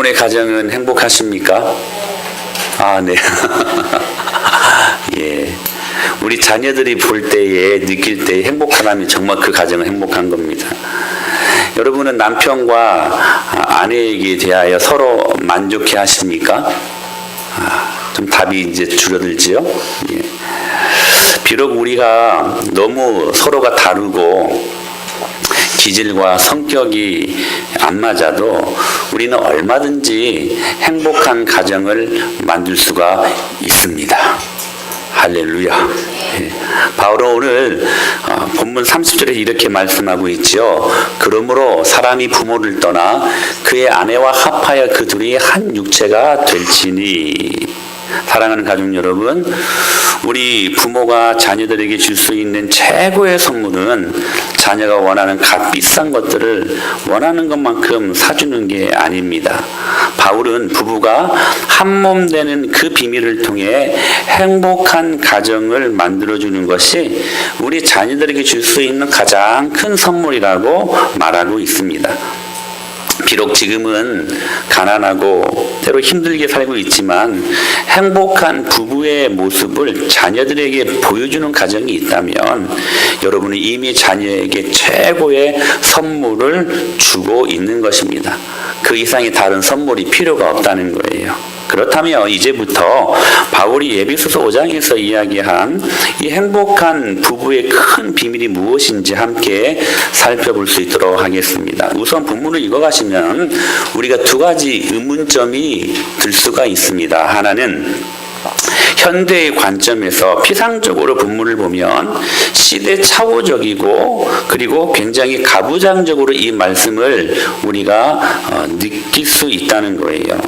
여러분의 가정은 행복하십니까? 아, 네. 예. 우리 자녀들이 볼 때에 느낄 때 행복하다면 정말 그 가정은 행복한 겁니다. 여러분은 남편과 아내에게 대하여 서로 만족해 하십니까? 좀 답이 이제 줄어들지요? 예. 비록 우리가 너무 서로가 다르고 기질과 성격이 안 맞아도 우리는 얼마든지 행복한 가정을 만들 수가 있습니다. 할렐루야. 예. 바울은 오늘 본문 30절에 이렇게 말씀하고 있죠. 그러므로 사람이 부모를 떠나 그의 아내와 합하여 그 둘이 한 육체가 될지니. 사랑하는 가족 여러분, 우리 부모가 자녀들에게 줄 수 있는 최고의 선물은 자녀가 원하는 값비싼 것들을 원하는 것만큼 사주는 게 아닙니다. 바울은 부부가 한몸 되는 그 비밀을 통해 행복한 가정을 만들어주는 것이 우리 자녀들에게 줄 수 있는 가장 큰 선물이라고 말하고 있습니다. 비록 지금은 가난하고 때로 힘들게 살고 있지만 행복한 부부의 모습을 자녀들에게 보여주는 가정이 있다면 여러분은 이미 자녀에게 최고의 선물을 주고 있는 것입니다. 그 이상의 다른 선물이 필요가 없다는 거예요. 그렇다면 이제부터 바울이 에베소서 5장에서 이야기한 이 행복한 부부의 큰 비밀이 무엇인지 함께 살펴볼 수 있도록 하겠습니다. 우선 본문을 읽어가시면 우리가 두 가지 의문점이 들 수가 있습니다. 하나는 현대의 관점에서 피상적으로 본문을 보면 시대착오적이고 그리고 굉장히 가부장적으로 이 말씀을 우리가 느낄 수 있다는 거예요.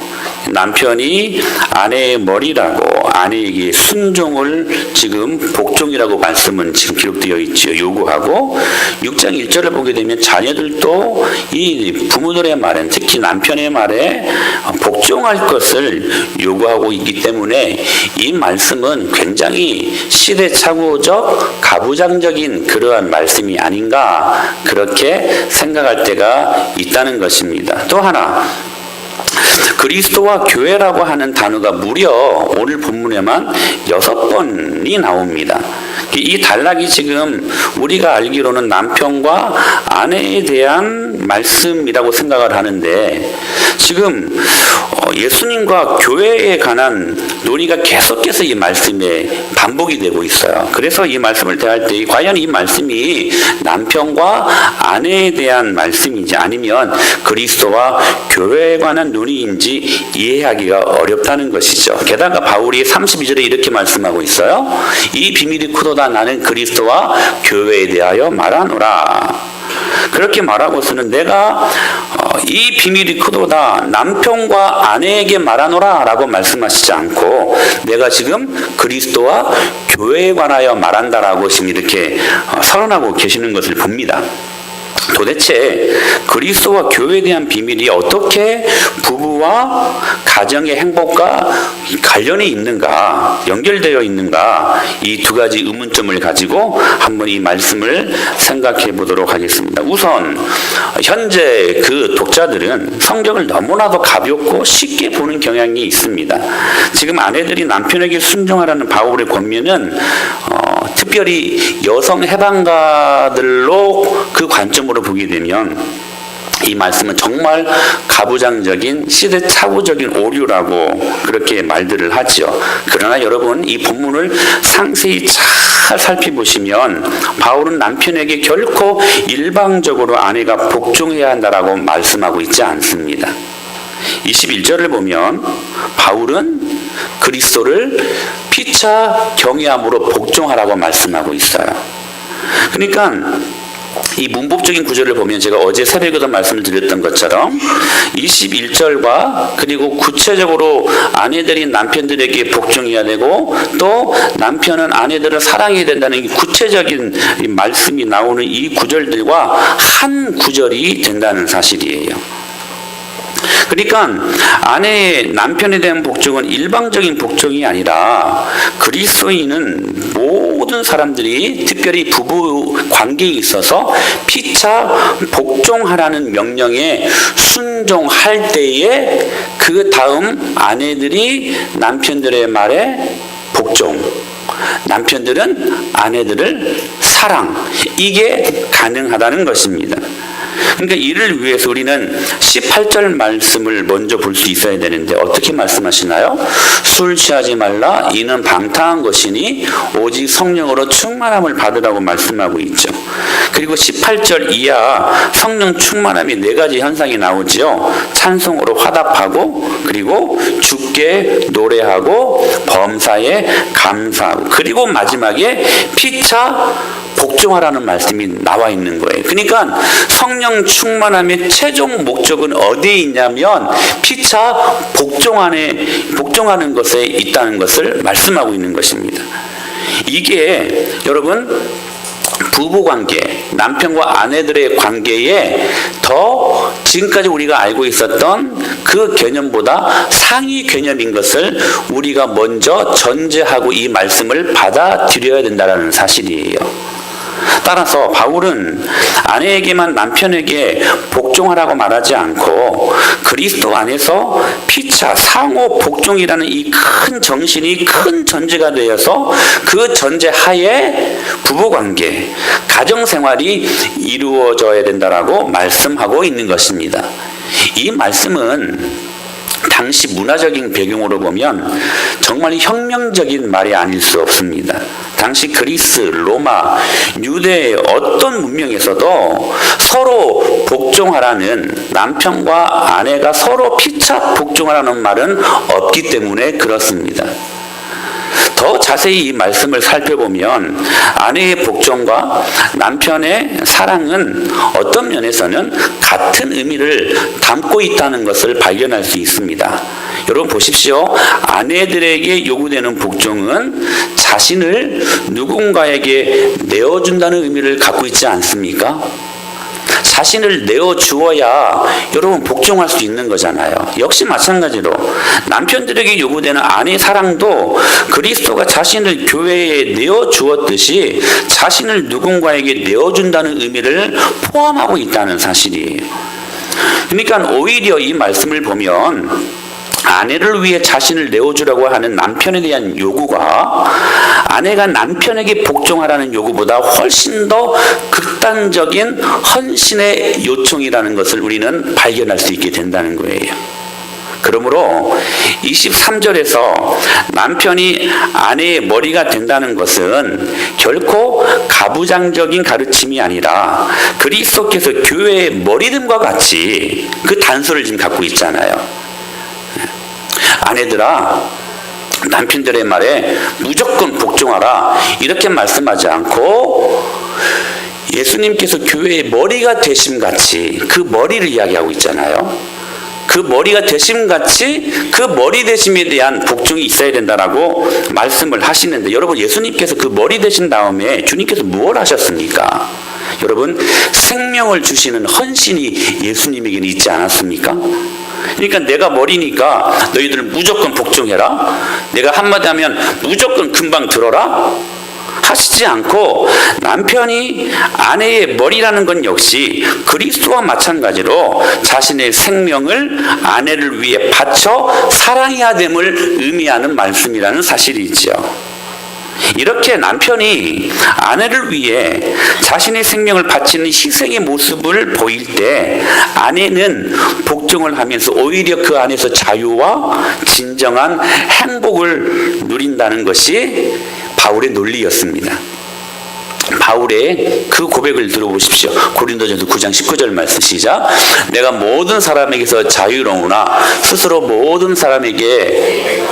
남편이 아내의 머리라고 아내에게 순종을 지금 복종이라고 말씀은 지금 기록되어 있죠. 요구하고 6장 1절을 보게 되면 자녀들도 이 부모들의 말은 특히 남편의 말에 복종할 것을 요구하고 있기 때문에 이 말씀은 굉장히 시대착오적 가부장적인 그러한 말씀이 아닌가 그렇게 생각할 때가 있다는 것입니다. 또 하나 그리스도와 교회라고 하는 단어가 무려 오늘 본문에만 6번이 나옵니다. 이 단락이 지금 우리가 알기로는 남편과 아내에 대한 말씀이라고 생각을 하는데 지금 예수님과 교회에 관한 논의가 계속해서 이 말씀에 반복이 되고 있어요. 그래서 이 말씀을 대할 때 과연 이 말씀이 남편과 아내에 대한 말씀인지 아니면 그리스도와 교회에 관한 논의인지 이해하기가 어렵다는 것이죠. 게다가 바울이 32절에 이렇게 말씀하고 있어요. 이 비밀이 크도다 나는 그리스도와 교회에 대하여 말하노라. 그렇게 말하고서는 내가 이 비밀이 크도다 남편과 아내에게 말하노라 라고 말씀하시지 않고 내가 지금 그리스도와 교회에 관하여 말한다라고 지금 이렇게 선언하고 계시는 것을 봅니다. 도대체 그리스도와 교회에 대한 비밀이 어떻게 부부와 가정의 행복과 관련이 있는가, 연결되어 있는가, 이 두 가지 의문점을 가지고 한번 이 말씀을 생각해 보도록 하겠습니다. 우선 현재 그 독자들은 성경을 너무나도 가볍고 쉽게 보는 경향이 있습니다. 지금 아내들이 남편에게 순종하라는 바울의 권면은 특별히 여성 해방가들로 그 관점으로 보게 되면 이 말씀은 정말 가부장적인 시대착오적인 오류라고 그렇게 말들을 하죠. 그러나 여러분 이 본문을 상세히 잘 살펴보시면 바울은 남편에게 결코 일방적으로 아내가 복종해야 한다라고 말씀하고 있지 않습니다. 21절을 보면 바울은 그리스도를 피차 경외함으로 복종하라고 말씀하고 있어요. 그러니까 이 문법적인 구절을 보면 제가 어제 새벽에도 말씀을 드렸던 것처럼 21절과 그리고 구체적으로 아내들이 남편들에게 복종해야 되고 또 남편은 아내들을 사랑해야 된다는 이 구체적인 이 말씀이 나오는 이 구절들과 한 구절이 된다는 사실이에요. 그러니까 아내의 남편에 대한 복종은 일방적인 복종이 아니라 그리스도인은 모든 사람들이 특별히 부부 관계에 있어서 피차 복종하라는 명령에 순종할 때에 그 다음 아내들이 남편들의 말에 복종, 남편들은 아내들을 사랑, 이게 가능하다는 것입니다. 그러니까 이를 위해서 우리는 18절 말씀을 먼저 볼 수 있어야 되는데 어떻게 말씀하시나요? 술 취하지 말라, 이는 방탕한 것이니 오직 성령으로 충만함을 받으라고 말씀하고 있죠. 그리고 18절 이하 성령 충만함이 4가지 현상이 나오죠. 찬송으로 화답하고, 그리고 주께 노래하고, 범사에 감사하고, 그리고 마지막에 피차 복종하라는 말씀이 나와 있는 거예요. 그러니까 성령 충만함의 최종 목적은 어디에 있냐면 피차 복종하는 것에 있다는 것을 말씀하고 있는 것입니다. 이게 여러분 부부관계, 남편과 아내들의 관계에 더 지금까지 우리가 알고 있었던 그 개념보다 상위 개념인 것을 우리가 먼저 전제하고 이 말씀을 받아들여야 된다는 사실이에요. 따라서 바울은 아내에게만 남편에게 복종하라고 말하지 않고 그리스도 안에서 피차 상호 복종이라는 이 큰 정신이 큰 전제가 되어서 그 전제 하에 부부관계, 가정생활이 이루어져야 된다라고 말씀하고 있는 것입니다. 이 말씀은 당시 문화적인 배경으로 보면 정말 혁명적인 말이 아닐 수 없습니다. 당시 그리스, 로마, 유대의 어떤 문명에서도 서로 복종하라는, 남편과 아내가 서로 피차 복종하라는 말은 없기 때문에 그렇습니다. 더 자세히 이 말씀을 살펴보면 아내의 복종과 남편의 사랑은 어떤 면에서는 같은 의미를 담고 있다는 것을 발견할 수 있습니다. 여러분 보십시오. 아내들에게 요구되는 복종은 자신을 누군가에게 내어준다는 의미를 갖고 있지 않습니까? 자신을 내어주어야 여러분 복종할 수 있는 거잖아요. 역시 마찬가지로 남편들에게 요구되는 아내 사랑도 그리스도가 자신을 교회에 내어주었듯이 자신을 누군가에게 내어준다는 의미를 포함하고 있다는 사실이에요. 그러니까 오히려 이 말씀을 보면 아내를 위해 자신을 내어주라고 하는 남편에 대한 요구가 아내가 남편에게 복종하라는 요구보다 훨씬 더 극단적인 헌신의 요청이라는 것을 우리는 발견할 수 있게 된다는 거예요. 그러므로 23절에서 남편이 아내의 머리가 된다는 것은 결코 가부장적인 가르침이 아니라 그리스도께서 교회의 머리됨과 같이 그 단서를 지금 갖고 있잖아요. 아내들아, 남편들의 말에 무조건 복종하라 이렇게 말씀하지 않고 예수님께서 교회의 머리가 되심같이 그 머리를 이야기하고 있잖아요. 그 머리가 되심같이 그 머리 되심에 대한 복종이 있어야 된다라고 말씀을 하시는데, 여러분 예수님께서 그 머리 되신 다음에 주님께서 무엇을 하셨습니까? 여러분 생명을 주시는 헌신이 예수님에게는 있지 않았습니까? 그러니까 내가 머리니까 너희들 무조건 복종해라, 내가 한마디 하면 무조건 금방 들어라 하시지 않고 남편이 아내의 머리라는 건 역시 그리스도와 마찬가지로 자신의 생명을 아내를 위해 바쳐 사랑해야 됨을 의미하는 말씀이라는 사실이 있죠. 이렇게 남편이 아내를 위해 자신의 생명을 바치는 희생의 모습을 보일 때 아내는 복종을 하면서 오히려 그 안에서 자유와 진정한 행복을 누린다는 것이 바울의 논리였습니다. 바울의 그 고백을 들어보십시오. 고린도전서 9장 19절 말씀 시작. 내가 모든 사람에게서 자유로우나 스스로 모든 사람에게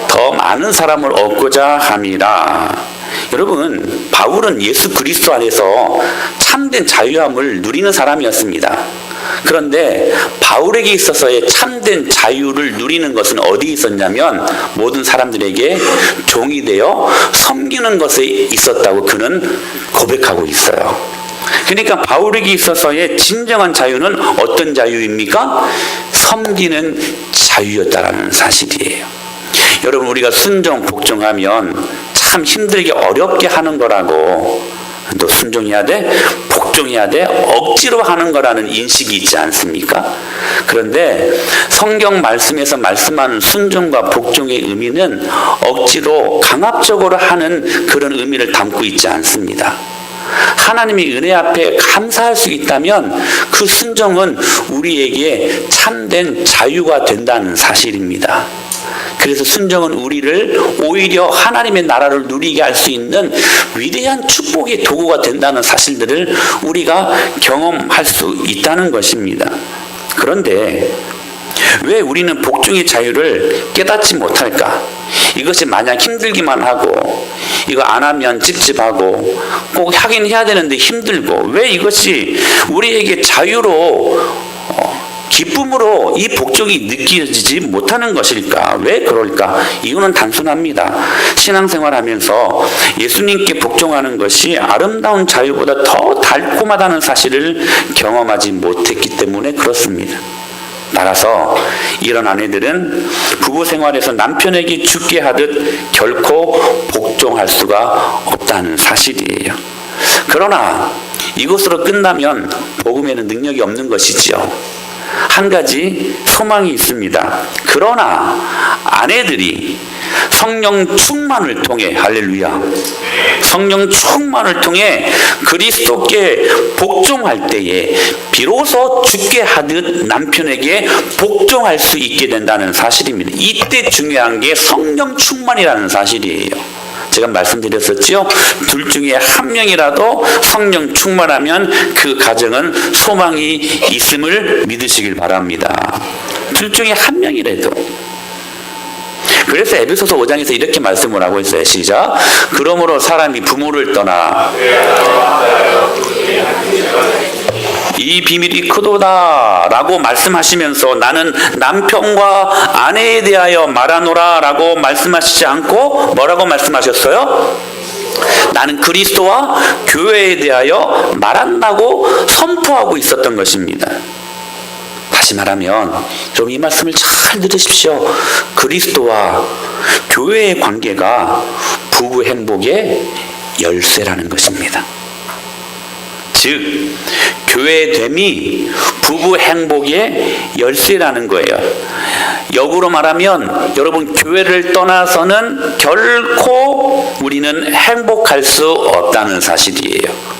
더 많은 사람을 얻고자 함이라. 여러분 바울은 예수 그리스도 안에서 참된 자유함을 누리는 사람이었습니다. 그런데 바울에게 있어서의 참된 자유를 누리는 것은 어디에 있었냐면 모든 사람들에게 종이 되어 섬기는 것에 있었다고 그는 고백하고 있어요. 그러니까 바울에게 있어서의 진정한 자유는 어떤 자유입니까? 섬기는 자유였다라는 사실이에요. 여러분, 우리가 순종, 복종하면 참 힘들게 어렵게 하는 거라고, 너 순종해야 돼? 복종해야 돼? 억지로 하는 거라는 인식이 있지 않습니까? 그런데 성경 말씀에서 말씀하는 순종과 복종의 의미는 억지로 강압적으로 하는 그런 의미를 담고 있지 않습니다. 하나님의 은혜 앞에 감사할 수 있다면 그 순종은 우리에게 참된 자유가 된다는 사실입니다. 그래서 순종은 우리를 오히려 하나님의 나라를 누리게 할 수 있는 위대한 축복의 도구가 된다는 사실들을 우리가 경험할 수 있다는 것입니다. 그런데 왜 우리는 복종의 자유를 깨닫지 못할까? 이것이 마냥 힘들기만 하고 이거 안 하면 찝찝하고 꼭 하긴 해야 되는데 힘들고, 왜 이것이 우리에게 자유로 기쁨으로 이 복종이 느껴지지 못하는 것일까? 왜 그럴까? 이유는 단순합니다. 신앙생활하면서 예수님께 복종하는 것이 아름다운 자유보다 더 달콤하다는 사실을 경험하지 못했기 때문에 그렇습니다. 따라서 이런 아내들은 부부 생활에서 남편에게 죽게 하듯 결코 복종할 수가 없다는 사실이에요. 그러나 이것으로 끝나면 복음에는 능력이 없는 것이지요. 한 가지 소망이 있습니다. 그러나 아내들이 성령 충만을 통해, 할렐루야, 성령 충만을 통해 그리스도께 복종할 때에 비로소 죽게 하듯 남편에게 복종할 수 있게 된다는 사실입니다. 이때 중요한 게 성령 충만이라는 사실이에요. 제가 말씀드렸었죠. 둘 중에 한 명이라도 성령 충만하면 그 가정은 소망이 있음을 믿으시길 바랍니다. 둘 중에 한 명이라도. 그래서 에베소서 5장에서 이렇게 말씀을 하고 있어요. 시작. 그러므로 사람이 부모를 떠나 이 비밀이 크도다 라고 말씀하시면서 나는 남편과 아내에 대하여 말하노라 라고 말씀하시지 않고 뭐라고 말씀하셨어요? 나는 그리스도와 교회에 대하여 말한다고 선포하고 있었던 것입니다. 다시 말하면 좀 이 말씀을 잘 들으십시오. 그리스도와 교회의 관계가 부부 행복의 열쇠라는 것입니다. 즉 교회됨이 부부 행복의 열쇠라는 거예요. 역으로 말하면 여러분, 교회를 떠나서는 결코 우리는 행복할 수 없다는 사실이에요.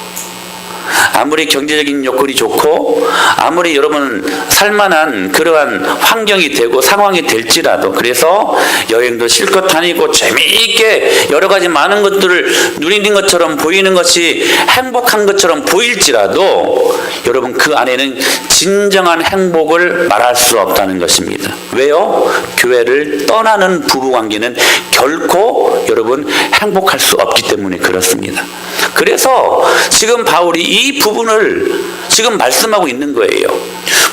아무리 경제적인 여건이 좋고 아무리 여러분 살만한 그러한 환경이 되고 상황이 될지라도, 그래서 여행도 실컷 다니고 재미있게 여러 가지 많은 것들을 누리는 것처럼 보이는 것이 행복한 것처럼 보일지라도 여러분, 그 안에는 진정한 행복을 말할 수 없다는 것입니다. 왜요? 교회를 떠나는 부부관계는 결코 여러분 행복할 수 없기 때문에 그렇습니다. 그래서 지금 바울이 이 부분을 지금 말씀하고 있는 거예요.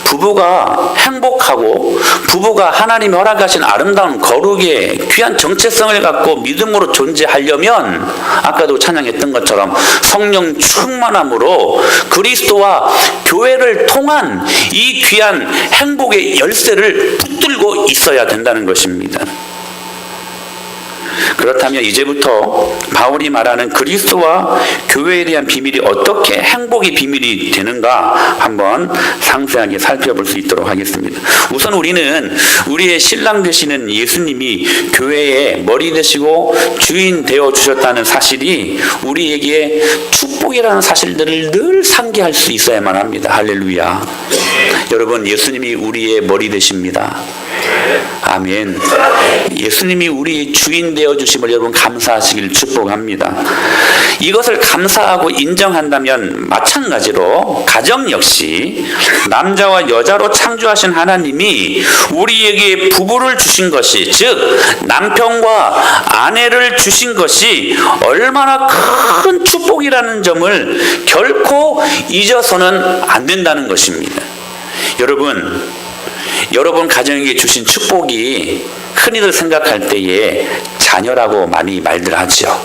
부부가 행복하고 부부가 하나님이 허락하신 아름다운 거룩의 귀한 정체성을 갖고 믿음으로 존재하려면 아까도 찬양했던 것처럼 성령 충만함으로 그리스도와 교회를 통한 이 귀한 행복의 열쇠를 붙들고 있어야 된다는 것입니다. 그렇다면 이제부터 바울이 말하는 그리스도와 교회에 대한 비밀이 어떻게 행복의 비밀이 되는가 한번 상세하게 살펴볼 수 있도록 하겠습니다. 우선 우리는 우리의 신랑 되시는 예수님이 교회의 머리 되시고 주인 되어 주셨다는 사실이 우리에게 축복이라는 사실들을 늘 상기할 수 있어야만 합니다. 할렐루야. 여러분, 예수님이 우리의 머리 되십니다. 아멘. 예수님이 우리 주인 되어 주심을 여러분 감사하시길 축복합니다. 이것을 감사하고 인정한다면 마찬가지로 가정 역시 남자와 여자로 창조하신 하나님이 우리에게 부부를 주신 것이, 즉 남편과 아내를 주신 것이 얼마나 큰 축복이라는 점을 결코 잊어서는 안 된다는 것입니다. 여러분 가정에게 주신 축복이 흔히들 생각할 때에 자녀라고 많이 말들 하죠.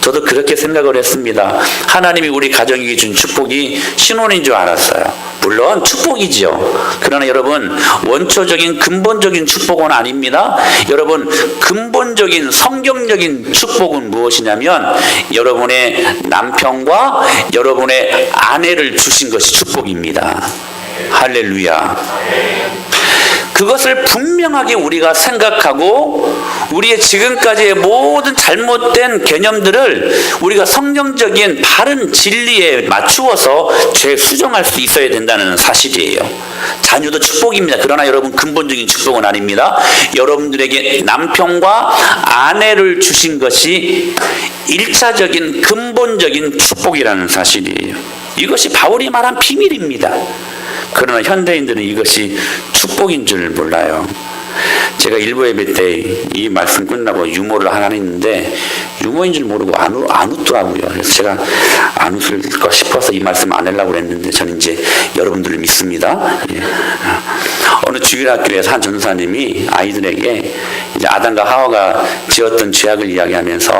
저도 그렇게 생각을 했습니다. 하나님이 우리 가정에게 준 축복이 신혼인 줄 알았어요. 물론 축복이지요. 그러나 여러분, 원초적인 근본적인 축복은 아닙니다. 여러분, 근본적인 성경적인 축복은 무엇이냐면 여러분의 남편과 여러분의 아내를 주신 것이 축복입니다. 할렐루야. 그것을 분명하게 우리가 생각하고 우리의 지금까지의 모든 잘못된 개념들을 우리가 성경적인 바른 진리에 맞추어서 재수정할 수 있어야 된다는 사실이에요. 자녀도 축복입니다. 그러나 여러분, 근본적인 축복은 아닙니다. 여러분들에게 남편과 아내를 주신 것이 1차적인 근본적인 축복이라는 사실이에요. 이것이 바울이 말한 비밀입니다. 그러나 현대인들은 이것이 축복인 줄 몰라요. 제가 일부 예배 때 이 말씀 끝나고 유모를 하나 했는데 유모인 줄 모르고 안 웃더라고요. 그래서 제가 안 웃을까 싶어서 이 말씀 안 하려고 했는데 저는 이제 여러분들을 믿습니다. 예. 어느 주일학교에서 한 전도사님이 아이들에게 이제 아담과 하와가 지었던 죄악을 이야기하면서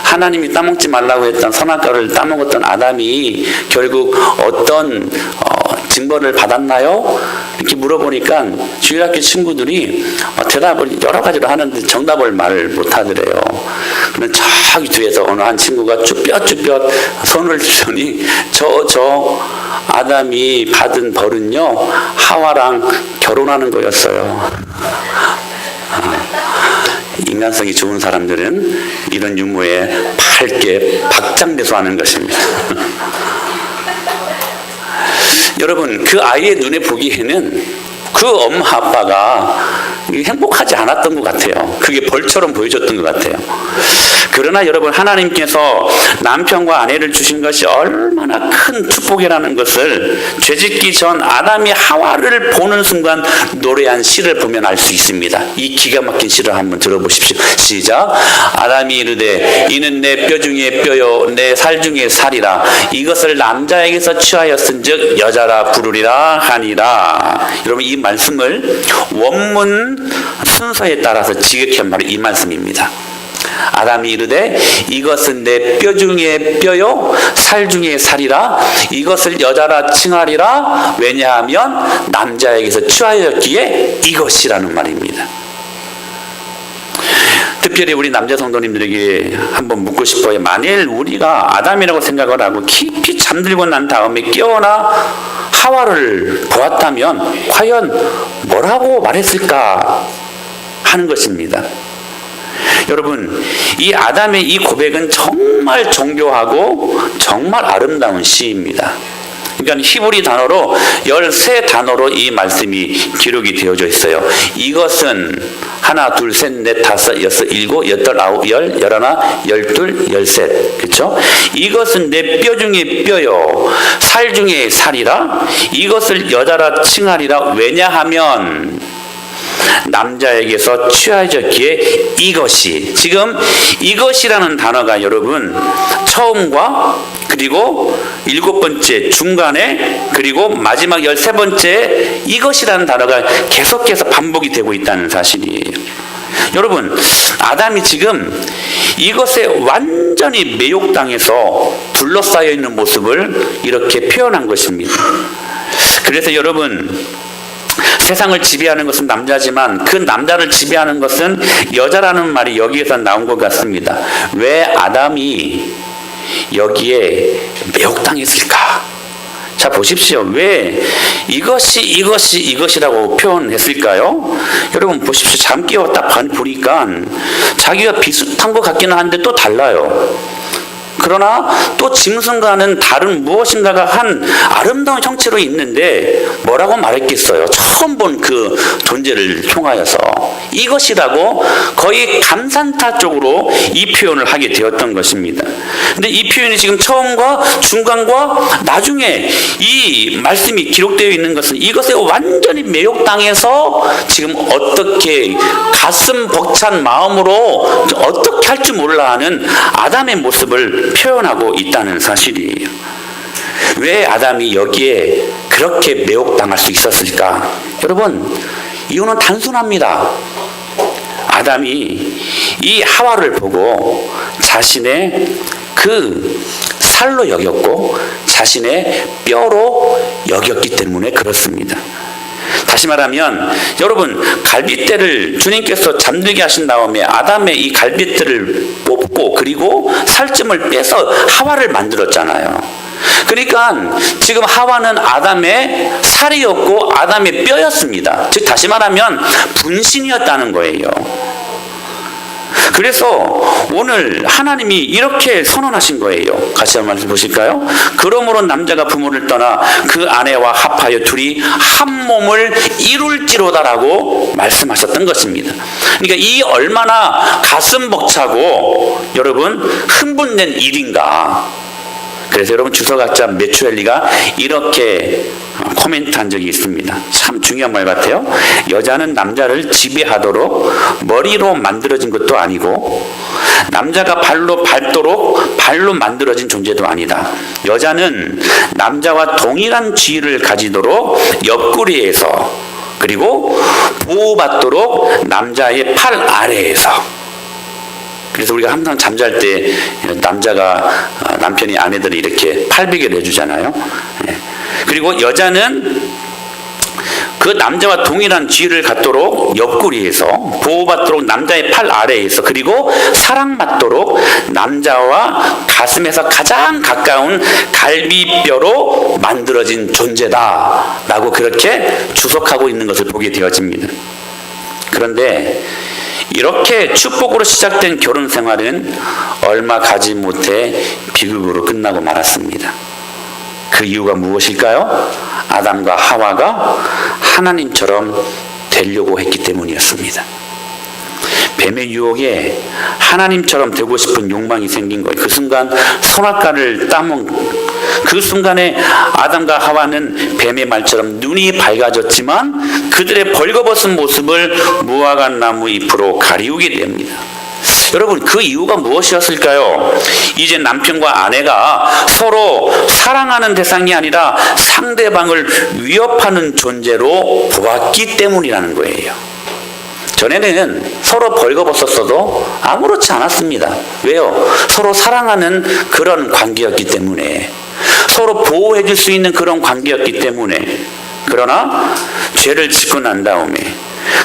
하나님이 따먹지 말라고 했던 선악과를 따먹었던 아담이 결국 어떤 징벌을 받았나요? 이렇게 물어보니까 주일학교 친구들이 대답을 여러 가지로 하는데 정답을 말을 못하더래요. 그러면 저기 뒤에서 어느 한 친구가 쭈뼛쭈뼛 손을 들더니 저 아담이 받은 벌은요 하와랑 결혼하는 거였어요. 인간성이 좋은 사람들은 이런 유머에 밝게 박장대소하는 것입니다. 여러분, 그 아이의 눈에 보기에는 그 엄마 아빠가 행복하지 않았던 것 같아요. 그게 벌처럼 보여줬던 것 같아요. 그러나 여러분, 하나님께서 남편과 아내를 주신 것이 얼마나 큰 축복이라는 것을 죄짓기 전 아담이 하와를 보는 순간 노래한 시를 보면 알 수 있습니다. 이 기가 막힌 시를 한번 들어보십시오. 시작. 아담이 이르되 이는 내 뼈 중에 뼈요 내 살 중에 살이라 이것을 남자에게서 취하였은즉 여자라 부르리라 하니라. 여러분, 이 말씀을 원문 순서에 따라서 지극한 바로 이 말씀입니다. 아담이 이르되 이것은 내 뼈 중에 뼈요 살 중에 살이라 이것을 여자라 칭하리라. 왜냐하면 남자에게서 취하였기에 이것이라는 말입니다. 특별히 우리 남자 성도님들에게 한번 묻고 싶어요. 만일 우리가 아담이라고 생각을 하고 깊이 잠들고 난 다음에 깨어나 하와를 보았다면 과연 뭐라고 말했을까 하는 것입니다. 여러분, 이 아담의 이 고백은 정말 정교하고 정말 아름다운 시입니다. 그러니까 히브리 단어로 13단어로 이 말씀이 기록이 되어져 있어요. 이것은 하나, 둘, 셋, 넷, 다섯, 여섯, 일곱, 여덟, 아홉, 열, 열하나, 열둘, 열셋. 그렇죠? 이것은 내 뼈 중에 뼈요 살 중에 살이라 이것을 여자라 칭하리라. 왜냐하면 남자에게서 취하였기에 이것이. 지금 이것이라는 단어가 여러분 처음과 그리고 7번째 중간에 그리고 마지막 13번째 이것이라는 단어가 계속해서 반복이 되고 있다는 사실이에요. 여러분, 아담이 지금 이것에 완전히 매혹당해서 둘러싸여 있는 모습을 이렇게 표현한 것입니다. 그래서 여러분, 세상을 지배하는 것은 남자지만 그 남자를 지배하는 것은 여자라는 말이 여기에서 나온 것 같습니다. 왜 아담이 여기에 매혹당했을까? 자, 보십시오. 왜 이것이라고 표현했을까요? 여러분 보십시오. 잠 깨워 딱 보니까 자기가 비슷한 것 같기는 한데 또 달라요. 그러나 또 짐승과는 다른 무엇인가가 한 아름다운 형체로 있는데 뭐라고 말했겠어요? 처음 본 그 존재를 통하여서 이것이라고 거의 감탄사 쪽으로 이 표현을 하게 되었던 것입니다. 근데 이 표현이 지금 처음과 중간과 나중에 이 말씀이 기록되어 있는 것은 이것에 완전히 매혹당해서 지금 어떻게 가슴 벅찬 마음으로 어떻게 할 줄 몰라 하는 아담의 모습을 표현하고 있다는 사실이에요. 왜 아담이 여기에 그렇게 매혹당할 수 있었을까? 여러분, 이유는 단순합니다. 아담이 이 하와를 보고 자신의 그 살로 여겼고 자신의 뼈로 여겼기 때문에 그렇습니다. 다시 말하면 여러분, 갈빗대를 주님께서 잠들게 하신 다음에 아담의 이 갈빗대를 뽑고 그리고 살점을 빼서 하와를 만들었잖아요. 그러니까 지금 하와는 아담의 살이었고 아담의 뼈였습니다. 즉 다시 말하면 분신이었다는 거예요. 그래서 오늘 하나님이 이렇게 선언하신 거예요. 같이 한번 말씀 보실까요? 그러므로 남자가 부모를 떠나 그 아내와 합하여 둘이 한 몸을 이룰지로다라고 말씀하셨던 것입니다. 그러니까 이 얼마나 가슴 벅차고 여러분 흥분된 일인가. 그래서 여러분 주석학자 메추엘리가 이렇게 코멘트한 적이 있습니다. 참 중요한 말 같아요. 여자는 남자를 지배하도록 머리로 만들어진 것도 아니고 남자가 발로 밟도록 발로 만들어진 존재도 아니다. 여자는 남자와 동일한 지위를 가지도록 옆구리에서 그리고 보호받도록 남자의 팔 아래에서. 그래서 우리가 항상 잠잘 때 남편이 아내들이 이렇게 팔베개를 해주잖아요. 그리고 여자는 그 남자와 동일한 지위를 갖도록 옆구리에서 보호받도록 남자의 팔 아래에서 그리고 사랑받도록 남자와 가슴에서 가장 가까운 갈비뼈로 만들어진 존재다라고 그렇게 주석하고 있는 것을 보게 되어집니다. 그런데 이렇게 축복으로 시작된 결혼 생활은 얼마 가지 못해 비극으로 끝나고 말았습니다. 그 이유가 무엇일까요? 아담과 하와가 하나님처럼 되려고 했기 때문이었습니다. 뱀의 유혹에 하나님처럼 되고 싶은 욕망이 생긴 거예요. 그 순간 선악과를 따먹은 그 순간에 아담과 하와는 뱀의 말처럼 눈이 밝아졌지만 그들의 벌거벗은 모습을 무화과 나무 잎으로 가리우게 됩니다. 여러분, 그 이유가 무엇이었을까요? 이제 남편과 아내가 서로 사랑하는 대상이 아니라 상대방을 위협하는 존재로 보았기 때문이라는 거예요. 전에는 서로 벌거벗었어도 아무렇지 않았습니다. 왜요? 서로 사랑하는 그런 관계였기 때문에, 서로 보호해 줄 수 있는 그런 관계였기 때문에. 그러나 죄를 짓고 난 다음에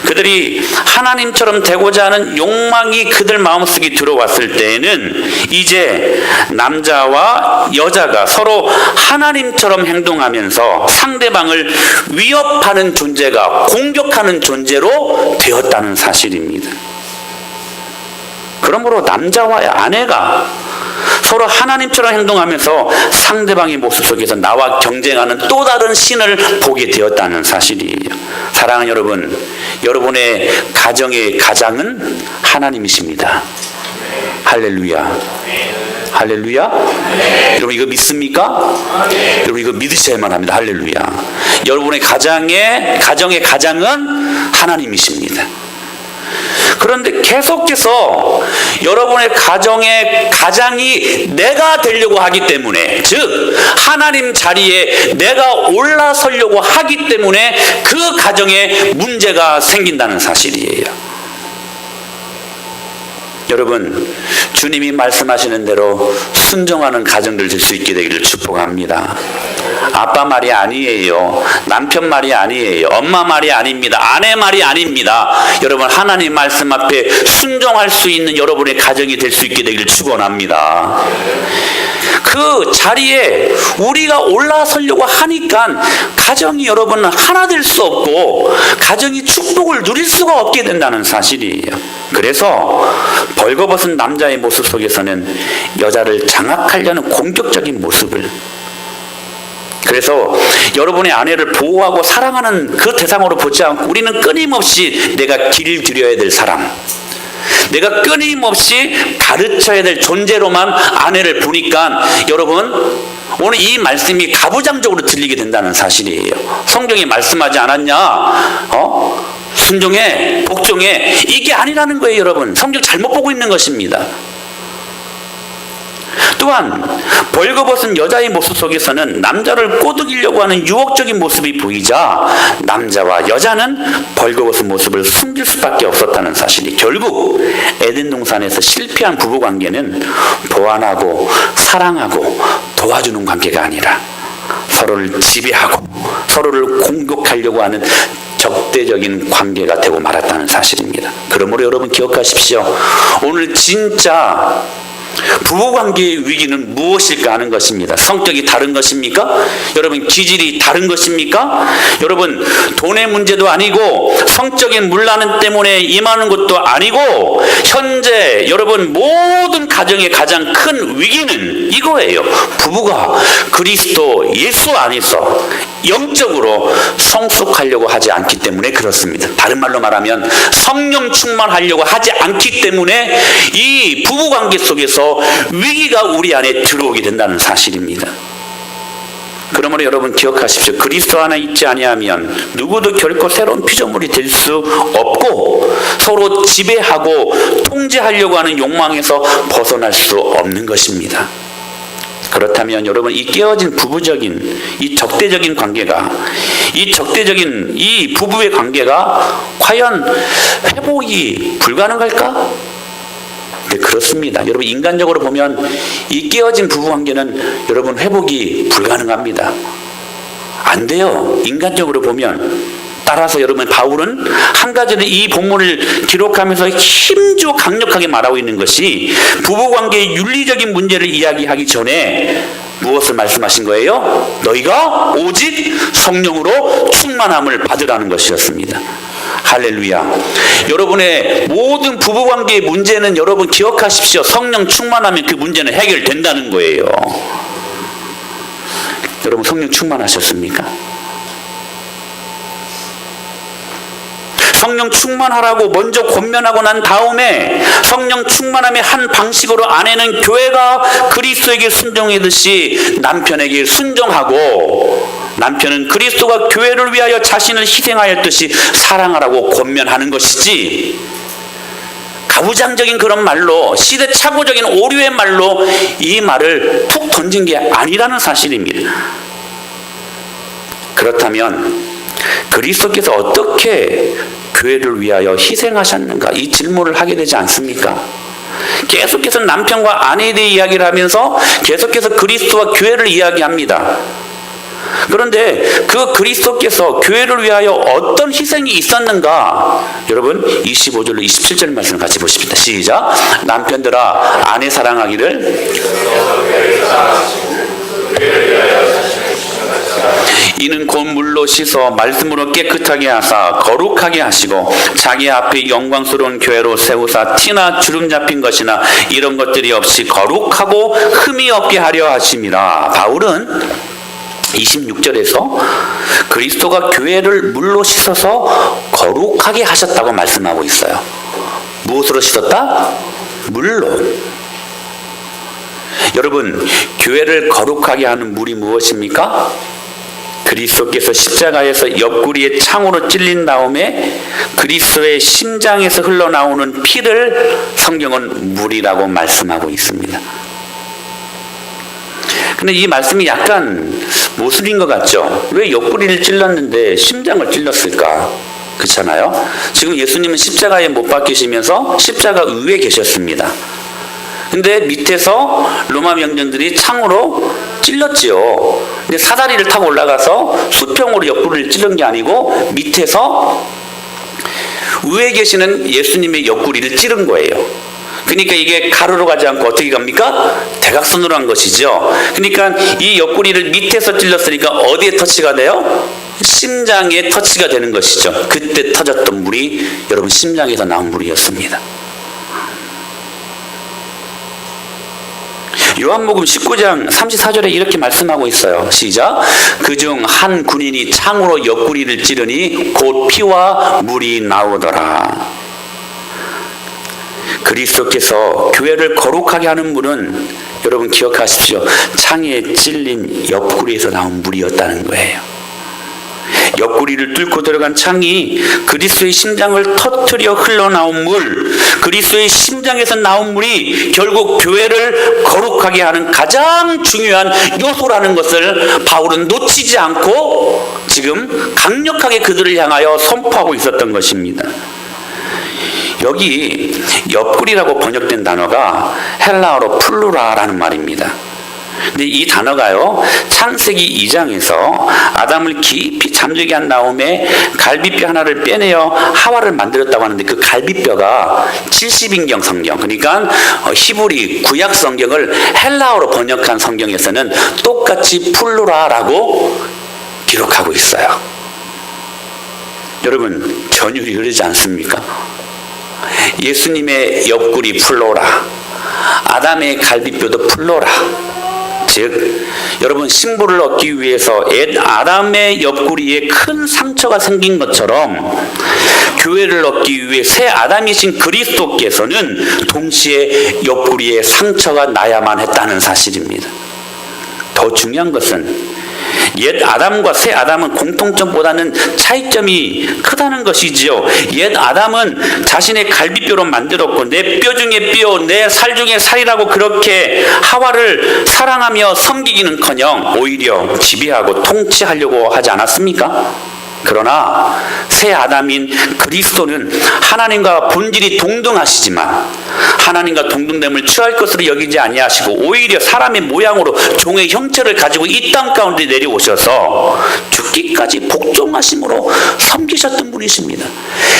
그들이 하나님처럼 되고자 하는 욕망이 그들 마음속에 들어왔을 때에는 이제 남자와 여자가 서로 하나님처럼 행동하면서 상대방을 위협하는 존재가 공격하는 존재로 되었다는 사실입니다. 그러므로 남자와 아내가 서로 하나님처럼 행동하면서 상대방의 모습 속에서 나와 경쟁하는 또 다른 신을 보게 되었다는 사실이에요. 사랑하는 여러분, 여러분의 가정의 가장은 하나님이십니다. 할렐루야. 할렐루야. 여러분 이거 믿습니까? 여러분 이거 믿으셔야만 합니다. 할렐루야. 여러분의 가정의 가장은 하나님이십니다. 그런데 계속해서 여러분의 가정의 가장이 내가 되려고 하기 때문에, 즉 하나님 자리에 내가 올라서려고 하기 때문에 그 가정에 문제가 생긴다는 사실이에요. 여러분, 주님이 말씀하시는 대로 순종하는 가정들 될 수 있게 되기를 축복합니다. 아빠 말이 아니에요. 남편 말이 아니에요. 엄마 말이 아닙니다. 아내 말이 아닙니다. 여러분, 하나님 말씀 앞에 순종할 수 있는 여러분의 가정이 될 수 있게 되기를 축원합니다. 그 자리에 우리가 올라서려고 하니까 가정이 여러분 하나 될 수 없고 가정이 축복을 누릴 수가 없게 된다는 사실이에요. 그래서 벌거벗은 남자의 모습 속에서는 여자를 장악하려는 공격적인 모습을, 그래서 여러분의 아내를 보호하고 사랑하는 그 대상으로 보지 않고 우리는 끊임없이 내가 길 들여야 될 사람, 내가 끊임없이 가르쳐야 될 존재로만 아내를 보니까 여러분 오늘 이 말씀이 가부장적으로 들리게 된다는 사실이에요. 성경이 말씀하지 않았냐? 순종해, 복종해, 이게 아니라는 거예요. 여러분, 성경 잘못 보고 있는 것입니다. 또한 벌거벗은 여자의 모습 속에서는 남자를 꼬드기려고 하는 유혹적인 모습이 보이자 남자와 여자는 벌거벗은 모습을 숨길 수밖에 없었다는 사실이, 결국 에덴 동산에서 실패한 부부관계는 보완하고 사랑하고 도와주는 관계가 아니라 서로를 지배하고 서로를 공격하려고 하는 적대적인 관계가 되고 말았다는 사실입니다. 그러므로 여러분 기억하십시오. 오늘 진짜 부부관계의 위기는 무엇일까 하는 것입니다. 성격이 다른 것입니까? 여러분 기질이 다른 것입니까? 여러분 돈의 문제도 아니고 성적인 문란 때문에 임하는 것도 아니고, 현재 여러분 모든 가정의 가장 큰 위기는 이거예요. 부부가 그리스도 예수 안에서 영적으로 성숙하려고 하지 않기 때문에 그렇습니다. 다른 말로 말하면 성령 충만하려고 하지 않기 때문에 이 부부관계 속에서 위기가 우리 안에 들어오게 된다는 사실입니다. 그러므로 여러분 기억하십시오. 그리스도 안에 있지 아니하면 누구도 결코 새로운 피조물이 될 수 없고 서로 지배하고 통제하려고 하는 욕망에서 벗어날 수 없는 것입니다. 그렇다면 여러분 이 깨어진 부부적인 이 적대적인 관계가, 이 적대적인 이 부부의 관계가 과연 회복이 불가능할까? 네, 그렇습니다. 여러분 인간적으로 보면 이 깨어진 부부관계는 여러분 회복이 불가능합니다. 안 돼요. 인간적으로 보면. 따라서 여러분 바울은 한 가지를 이 본문을 기록하면서 힘주어 강력하게 말하고 있는 것이, 부부관계의 윤리적인 문제를 이야기하기 전에 무엇을 말씀하신 거예요? 너희가 오직 성령으로 충만함을 받으라는 것이었습니다. 할렐루야. 여러분의 모든 부부관계의 문제는 여러분 기억하십시오. 성령 충만하면 그 문제는 해결된다는 거예요. 여러분 성령 충만하셨습니까? 성령 충만하라고 먼저 권면하고 난 다음에 성령 충만함의 한 방식으로 아내는 교회가 그리스도에게 순종하듯이 남편에게 순종하고, 남편은 그리스도가 교회를 위하여 자신을 희생하였듯이 사랑하라고 권면하는 것이지, 가부장적인 그런 말로, 시대착오적인 오류의 말로 이 말을 툭 던진 게 아니라는 사실입니다. 그렇다면 그리스도께서 어떻게 교회를 위하여 희생하셨는가, 이 질문을 하게 되지 않습니까? 계속해서 남편과 아내에 대해 이야기를 하면서 계속해서 그리스도와 교회를 이야기합니다. 그런데 그 그리스도께서 교회를 위하여 어떤 희생이 있었는가? 여러분 25절로 27절 말씀을 같이 보십시다. 시작. 남편들아 아내 사랑하기를 이는 곧 물로 씻어 말씀으로 깨끗하게 하사 거룩하게 하시고 자기 앞에 영광스러운 교회로 세우사 티나 주름 잡힌 것이나 이런 것들이 없이 거룩하고 흠이 없게 하려 하심이라. 바울은 26절에서 그리스도가 교회를 물로 씻어서 거룩하게 하셨다고 말씀하고 있어요. 무엇으로 씻었다? 물로. 여러분 교회를 거룩하게 하는 물이 무엇입니까? 그리스도께서 십자가에서 옆구리에 창으로 찔린 다음에 그리스도의 심장에서 흘러나오는 피를 성경은 물이라고 말씀하고 있습니다. 근데 이 말씀이 약간 모순인 것 같죠? 왜 옆구리를 찔렀는데 심장을 찔렀을까? 그렇잖아요? 지금 예수님은 십자가에 못 박히시면서 십자가 위에 계셨습니다. 근데 밑에서 로마 병정들이 창으로 찔렀지요. 근데 사다리를 타고 올라가서 수평으로 옆구리를 찔른 게 아니고 밑에서 위에 계시는 예수님의 옆구리를 찌른 거예요. 그러니까 이게 가로로 가지 않고 어떻게 갑니까? 대각선으로 한 것이죠. 그러니까 이 옆구리를 밑에서 찔렀으니까 어디에 터치가 돼요? 심장에 터치가 되는 것이죠. 그때 터졌던 물이 여러분 심장에서 나온 물이었습니다. 요한복음 19장 34절에 이렇게 말씀하고 있어요. 시작. 그중 한 군인이 창으로 옆구리를 찌르니 곧 피와 물이 나오더라. 그리스도께서 교회를 거룩하게 하는 물은 여러분 기억하십시오. 창에 찔린 옆구리에서 나온 물이었다는 거예요. 옆구리를 뚫고 들어간 창이 그리스도의 심장을 터뜨려 흘러나온 물, 그리스도의 심장에서 나온 물이 결국 교회를 거룩하게 하는 가장 중요한 요소라는 것을 바울은 놓치지 않고 지금 강력하게 그들을 향하여 선포하고 있었던 것입니다. 여기 옆구리라고 번역된 단어가 헬라어로 플루라라는 말입니다. 근데 이 단어가요, 창세기 2장에서 아담을 깊이 잠들게 한 다음에 갈비뼈 하나를 빼내어 하와를 만들었다고 하는데, 그 갈비뼈가 70인경 성경, 그러니까 히브리 구약 성경을 헬라어로 번역한 성경에서는 똑같이 플루라라고 기록하고 있어요. 여러분, 전율이 흐르지 않습니까? 예수님의 옆구리 플로라, 아담의 갈비뼈도 플로라. 즉, 여러분, 신부를 얻기 위해서 옛 아담의 옆구리에 큰 상처가 생긴 것처럼 교회를 얻기 위해 새 아담이신 그리스도께서는 동시에 옆구리에 상처가 나야만 했다는 사실입니다. 더 중요한 것은 옛 아담과 새 아담은 공통점보다는 차이점이 크다는 것이지요. 옛 아담은 자신의 갈비뼈로 만들었고 내 뼈 중에 뼈, 내 살 중에 살이라고 그렇게 하와를 사랑하며 섬기기는커녕 오히려 지배하고 통치하려고 하지 않았습니까? 그러나 새 아담인 그리스도는 하나님과 본질이 동등하시지만 하나님과 동등됨을 취할 것으로 여기지 아니하시고 오히려 사람의 모양으로 종의 형체를 가지고 이 땅 가운데 내려오셔서 죽기까지 복종하심으로 섬기셨던 분이십니다.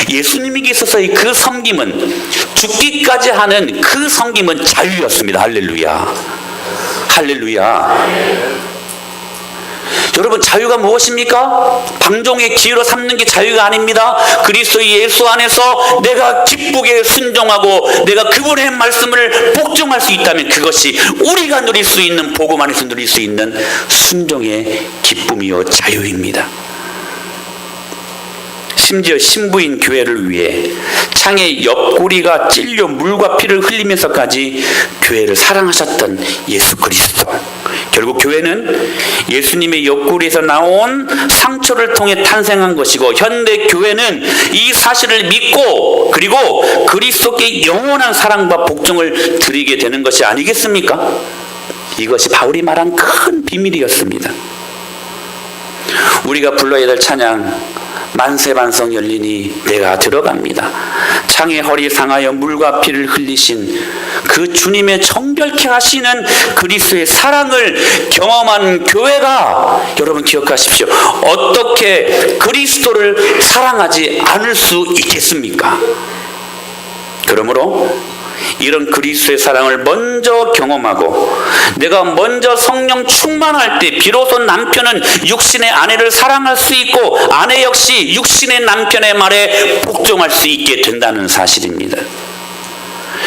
예수님에게 있어서의 그 섬김은, 죽기까지 하는 그 섬김은 자유였습니다. 할렐루야. 할렐루야. 여러분, 자유가 무엇입니까? 방종의 기회로 삼는 게 자유가 아닙니다. 그리스도 예수 안에서 내가 기쁘게 순종하고 내가 그분의 말씀을 복종할 수 있다면 그것이 우리가 누릴 수 있는, 복음 안에서 누릴 수 있는 순종의 기쁨이요 자유입니다. 심지어 신부인 교회를 위해 창의 옆구리가 찔려 물과 피를 흘리면서까지 교회를 사랑하셨던 예수 그리스도. 결국 교회는 예수님의 옆구리에서 나온 상처를 통해 탄생한 것이고, 현대 교회는 이 사실을 믿고 그리고 그리스도께 영원한 사랑과 복종을 드리게 되는 것이 아니겠습니까? 이것이 바울이 말한 큰 비밀이었습니다. 우리가 불러야 될 찬양, 만세반성 열리니 내가 들어갑니다. 창의 허리 상하여 물과 피를 흘리신 그 주님의 정결케 하시는 그리스도의 사랑을 경험한 교회가, 여러분 기억하십시오, 어떻게 그리스도를 사랑하지 않을 수 있겠습니까? 그러므로 이런 그리스도의 사랑을 먼저 경험하고 내가 먼저 성령 충만할 때 비로소 남편은 육신의 아내를 사랑할 수 있고 아내 역시 육신의 남편의 말에 복종할 수 있게 된다는 사실입니다.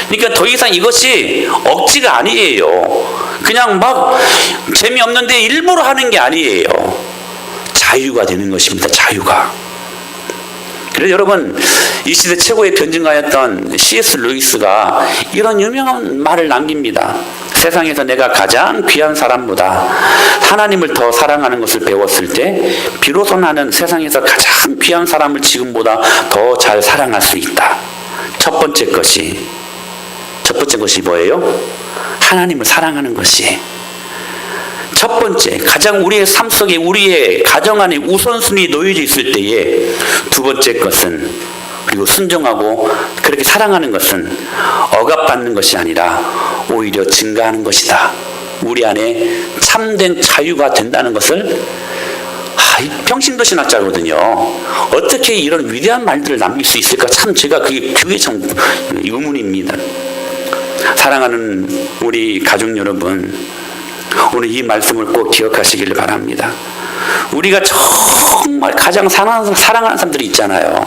그러니까 더 이상 이것이 억지가 아니에요. 그냥 막 재미없는데 일부러 하는 게 아니에요. 자유가 되는 것입니다. 자유가. 그래서 여러분, 이 시대 최고의 변증가였던 C.S. 루이스가 이런 유명한 말을 남깁니다. 세상에서 내가 가장 귀한 사람보다 하나님을 더 사랑하는 것을 배웠을 때 비로소 나는 세상에서 가장 귀한 사람을 지금보다 더 잘 사랑할 수 있다. 첫 번째 것이 뭐예요? 하나님을 사랑하는 것이 첫 번째, 가장 우리의 삶 속에, 우리의 가정 안에 우선순위 놓여져 있을 때에 두 번째 것은, 그리고 순종하고 그렇게 사랑하는 것은 억압받는 것이 아니라 오히려 증가하는 것이다. 우리 안에 참된 자유가 된다는 것을, 평신도 신학자거든요. 어떻게 이런 위대한 말들을 남길 수 있을까? 참 제가 그게 참 의문입니다. 사랑하는 우리 가족 여러분, 오늘 이 말씀을 꼭 기억하시길 바랍니다. 우리가 정말 가장 사랑하는 사람들이 있잖아요.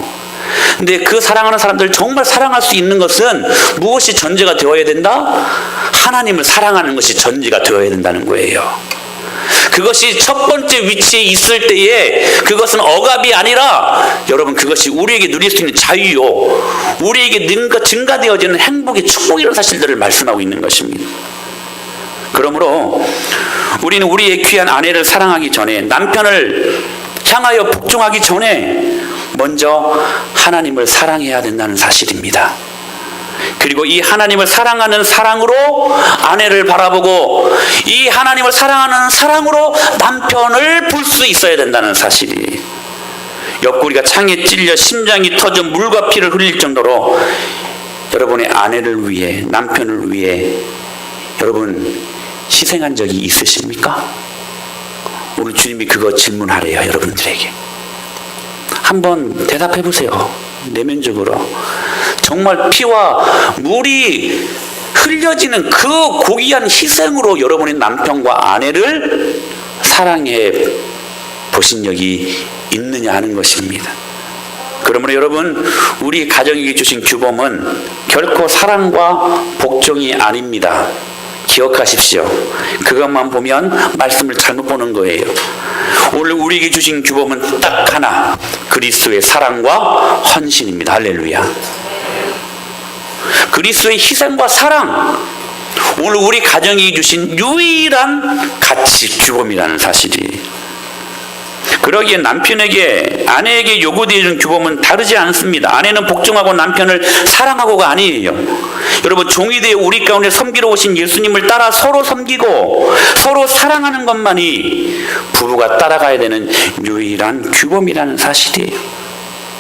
근데 그 사랑하는 사람들을 정말 사랑할 수 있는 것은 무엇이 전제가 되어야 된다? 하나님을 사랑하는 것이 전제가 되어야 된다는 거예요. 그것이 첫 번째 위치에 있을 때에 그것은 억압이 아니라, 여러분, 그것이 우리에게 누릴 수 있는 자유요, 우리에게 증가되어지는 행복의 축복이라는 사실들을 말씀하고 있는 것입니다. 그러므로 우리는 우리의 귀한 아내를 사랑하기 전에 남편을 향하여 복종하기 전에 먼저 하나님을 사랑해야 된다는 사실입니다. 그리고 이 하나님을 사랑하는 사랑으로 아내를 바라보고 이 하나님을 사랑하는 사랑으로 남편을 볼 수 있어야 된다는 사실이, 옆구리가 창에 찔려 심장이 터져 물과 피를 흘릴 정도로 여러분의 아내를 위해, 남편을 위해 여러분 희생한 적이 있으십니까? 오늘 주님이 그거 질문하래요. 여러분들에게 한번 대답해 보세요. 내면적으로 정말 피와 물이 흘려지는 그 고귀한 희생으로 여러분의 남편과 아내를 사랑해 보신 적이 있느냐 하는 것입니다. 그러므로 여러분, 우리 가정에게 주신 규범은 결코 사랑과 복종이 아닙니다. 기억하십시오. 그것만 보면 말씀을 잘못 보는 거예요. 오늘 우리에게 주신 규범은 딱 하나, 그리스도의 사랑과 헌신입니다. 할렐루야. 그리스도의 희생과 사랑, 오늘 우리 가정이 주신 유일한 가치 규범이라는 사실이, 그러기에 남편에게, 아내에게 요구되는 규범은 다르지 않습니다. 아내는 복종하고 남편을 사랑하고가 아니에요. 여러분, 종이 되어 우리 가운데 섬기러 오신 예수님을 따라 서로 섬기고 서로 사랑하는 것만이 부부가 따라가야 되는 유일한 규범이라는 사실이에요.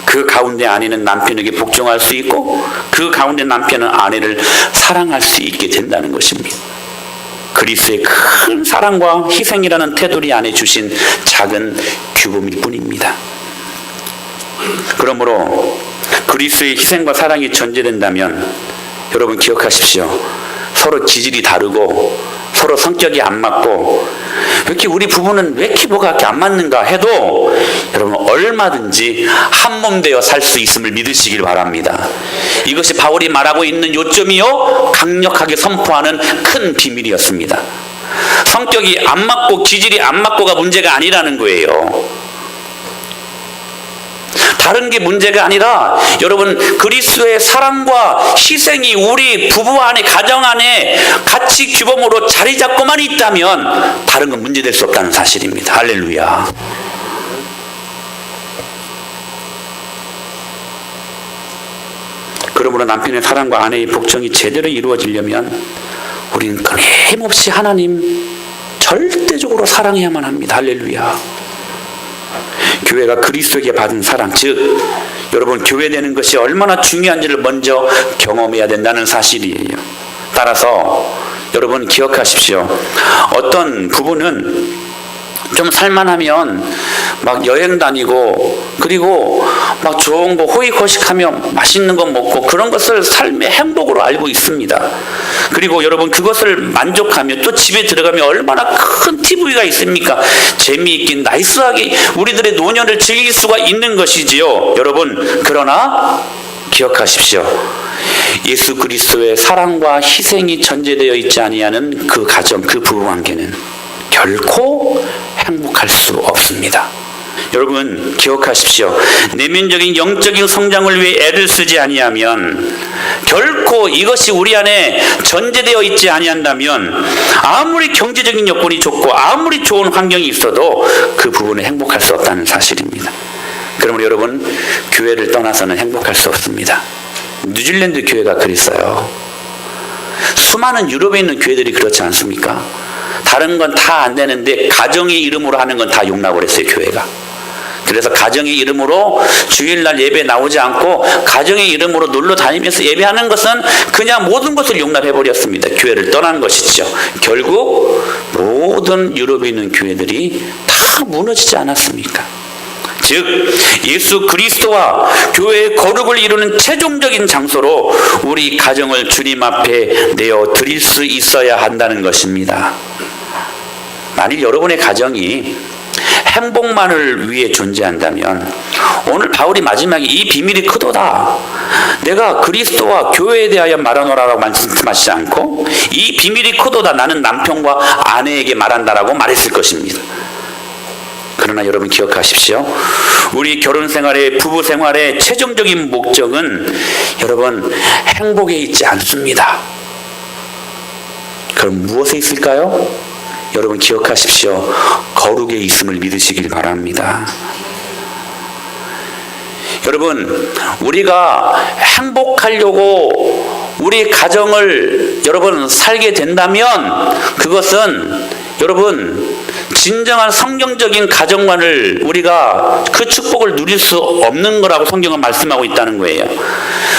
그 가운데 아내는 남편에게 복종할 수 있고 그 가운데 남편은 아내를 사랑할 수 있게 된다는 것입니다. 그리스도의 큰 사랑과 희생이라는 테두리 안에 주신 작은 규범일 뿐입니다. 그러므로 그리스도의 희생과 사랑이 전제된다면 여러분 기억하십시오. 서로 지질이 다르고 서로 성격이 안 맞고 왜 이렇게 우리 부부는 왜 이렇게 뭐가 이렇게 안 맞는가 해도 여러분 얼마든지 한 몸 되어 살 수 있음을 믿으시길 바랍니다. 이것이 바울이 말하고 있는 요점이요 강력하게 선포하는 큰 비밀이었습니다. 성격이 안 맞고 기질이 안 맞고가 문제가 아니라는 거예요. 다른 게 문제가 아니라 여러분 그리스도의 사랑과 희생이 우리 부부 안에, 가정 안에 가치 규범으로 자리 잡고만 있다면 다른 건 문제될 수 없다는 사실입니다. 할렐루야. 그러므로 남편의 사랑과 아내의 복종이 제대로 이루어지려면 우리는 끊임없이 하나님 절대적으로 사랑해야만 합니다. 할렐루야. 교회가 그리스도에게 받은 사랑, 즉 여러분 교회 되는 것이 얼마나 중요한지를 먼저 경험해야 된다는 사실이에요. 따라서 여러분 기억하십시오. 어떤 부부는 좀 살만하면 막 여행 다니고 그리고 막 좋은 거 호의호식하며 맛있는 거 먹고 그런 것을 삶의 행복으로 알고 있습니다. 그리고 여러분 그것을 만족하며 또 집에 들어가면 얼마나 큰 TV가 있습니까? 재미있긴 나이스하게 우리들의 노년을 즐길 수가 있는 것이지요. 여러분 그러나 기억하십시오. 예수 그리스도의 사랑과 희생이 전제되어 있지 아니하는 그 가정, 그 부부관계는 결코 행복할 수 없습니다. 여러분 기억하십시오. 내면적인 영적인 성장을 위해 애를 쓰지 아니하면 결코 이것이 우리 안에 전제되어 있지 아니한다면 아무리 경제적인 여건이 좋고 아무리 좋은 환경이 있어도 그 부분은 행복할 수 없다는 사실입니다. 그러므로 여러분 교회를 떠나서는 행복할 수 없습니다. 뉴질랜드 교회가 그랬어요. 수많은 유럽에 있는 교회들이 그렇지 않습니까? 다른 건 다 안 되는데 가정의 이름으로 하는 건 다 용납을 했어요. 교회가. 그래서 가정의 이름으로 주일날 예배 나오지 않고 가정의 이름으로 놀러 다니면서 예배하는 것은 그냥 모든 것을 용납해버렸습니다. 교회를 떠난 것이죠. 결국 모든 유럽에 있는 교회들이 다 무너지지 않았습니까? 즉 예수 그리스도와 교회의 거룩을 이루는 최종적인 장소로 우리 가정을 주님 앞에 내어 드릴 수 있어야 한다는 것입니다. 만일 여러분의 가정이 행복만을 위해 존재한다면 오늘 바울이 마지막에 이 비밀이 크도다. 내가 그리스도와 교회에 대하여 말하노라라고 말씀하시지 않고 이 비밀이 크도다. 나는 남편과 아내에게 말한다라고 말했을 것입니다. 그러나 여러분 기억하십시오. 우리 결혼 생활의, 부부 생활의 최종적인 목적은 여러분 행복에 있지 않습니다. 그럼 무엇에 있을까요? 여러분 기억하십시오. 거룩에 있음을 믿으시길 바랍니다. 여러분, 우리가 행복하려고 우리 가정을 여러분 살게 된다면 그것은 여러분 진정한 성경적인 가정관을 우리가 그 축복을 누릴 수 없는 거라고 성경은 말씀하고 있다는 거예요.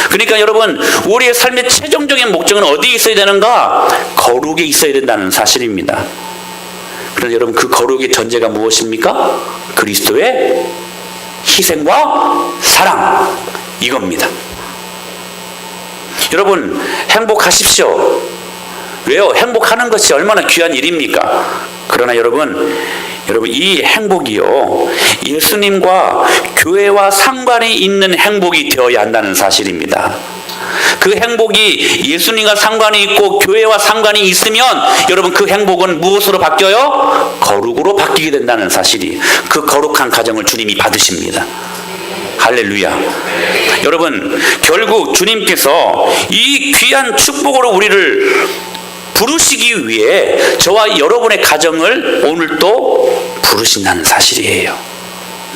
그러니까 여러분, 우리의 삶의 최종적인 목적은 어디에 있어야 되는가? 거룩에 있어야 된다는 사실입니다. 그런데 여러분, 그 거룩의 전제가 무엇입니까? 그리스도의 희생과 사랑, 이겁니다. 여러분, 행복하십시오. 왜요? 행복하는 것이 얼마나 귀한 일입니까? 그러나 여러분 이 행복이요, 예수님과 교회와 상관이 있는 행복이 되어야 한다는 사실입니다. 그 행복이 예수님과 상관이 있고 교회와 상관이 있으면 여러분 그 행복은 무엇으로 바뀌어요? 거룩으로 바뀌게 된다는 사실이, 그 거룩한 가정을 주님이 받으십니다. 할렐루야. 여러분, 결국 주님께서 이 귀한 축복으로 우리를 부르시기 위해 저와 여러분의 가정을 오늘 또 부르신다는 사실이에요.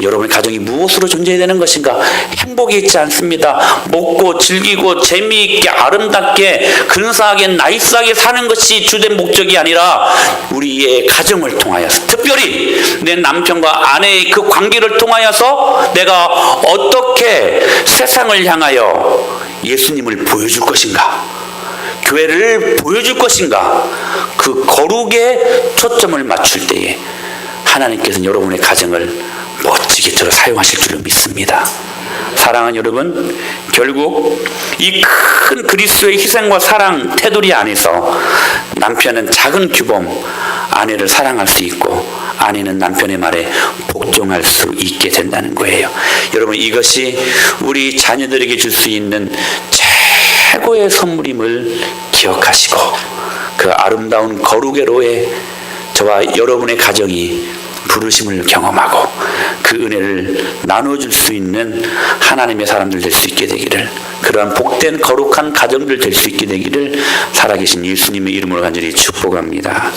여러분의 가정이 무엇으로 존재해야 되는 것인가? 행복이 있지 않습니다. 먹고 즐기고 재미있게 아름답게 근사하게 나이스하게 사는 것이 주된 목적이 아니라 우리의 가정을 통하여서, 특별히 내 남편과 아내의 그 관계를 통하여서 내가 어떻게 세상을 향하여 예수님을 보여줄 것인가, 교회를 보여줄 것인가, 그 거룩에 초점을 맞출 때에 하나님께서는 여러분의 가정을 멋지게 들어 사용하실 줄을 믿습니다. 사랑하는 여러분, 결국 이 큰 그리스도의 희생과 사랑 테두리 안에서 남편은 작은 규범 아내를 사랑할 수 있고, 아내는 남편의 말에 복종할 수 있게 된다는 거예요. 여러분, 이것이 우리 자녀들에게 줄 수 있는 최고의 선물임을 기억하시고, 그 아름다운 거룩의 로에 저와 여러분의 가정이 부르심을 경험하고 그 은혜를 나눠줄 수 있는 하나님의 사람들 될 수 있게 되기를, 그러한 복된 거룩한 가정들 될 수 있게 되기를 살아계신 예수님의 이름으로 간절히 축복합니다.